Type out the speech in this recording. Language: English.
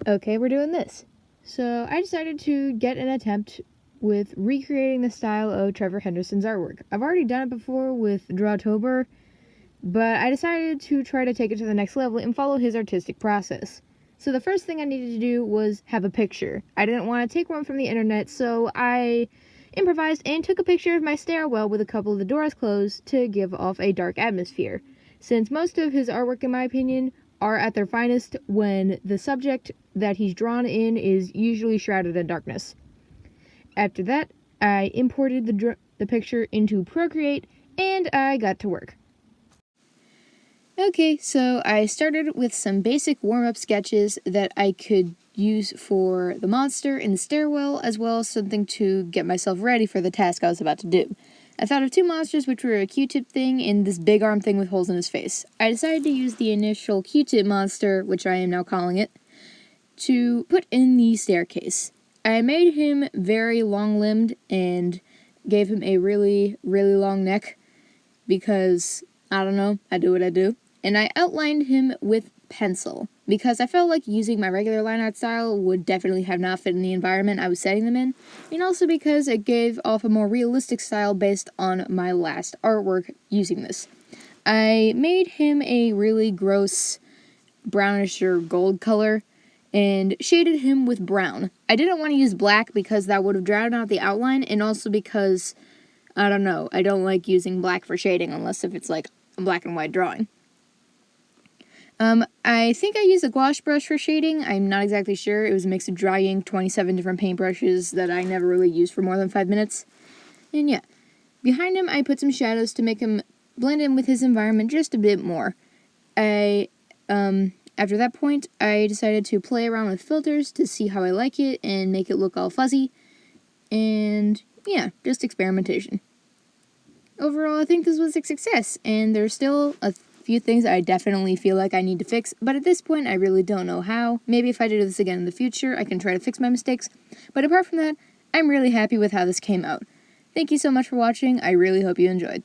Okay, we're doing this. So I decided to get an attempt with recreating the style of Trevor Henderson's artwork. I've already done it before with Drawtober, but I decided to try to take it to the next level and follow his artistic process. So the first thing I needed to do was have a picture. I didn't want to take one from the internet, so I improvised and took a picture of my stairwell with a couple of the doors closed to give off a dark atmosphere. Since most of his artwork, in my opinion, are at their finest when the subject that he's drawn in is usually shrouded in darkness. After that, I imported the picture into Procreate and I got to work. Okay, so I started with some basic warm-up sketches that I could use for the monster in the stairwell, as well as something to get myself ready for the task I was about to do. I thought of two monsters, which were a Q-tip thing and this big arm thing with holes in his face. I decided to use the initial Q-tip monster, which I am now calling it, to put in the staircase. I made him very long-limbed and gave him a really, really long neck because, I don't know, I do what I do. And I outlined him with pencil because I felt like using my regular line art style would definitely have not fit in the environment I was setting them in, and also because it gave off a more realistic style based on my last artwork using this. I made him a really gross brownish or gold color and shaded him with brown. I didn't want to use black because that would have drowned out the outline, and also because, I don't know, I don't like using black for shading unless if it's like a black and white drawing. I think I used a gouache brush for shading. I'm not exactly sure. It was a mix of dry ink, 27 different paintbrushes that I never really used for more than 5 minutes. And yeah, behind him I put some shadows to make him blend in with his environment just a bit more. After that point, I decided to play around with filters to see how I like it and make it look all fuzzy. And yeah, just experimentation. Overall, I think this was a success, and there's still a few things I definitely feel like I need to fix, but at this point I really don't know how. Maybe if I do this again in the future, I can try to fix my mistakes, but apart from that, I'm really happy with how this came out. Thank you so much for watching. I really hope you enjoyed.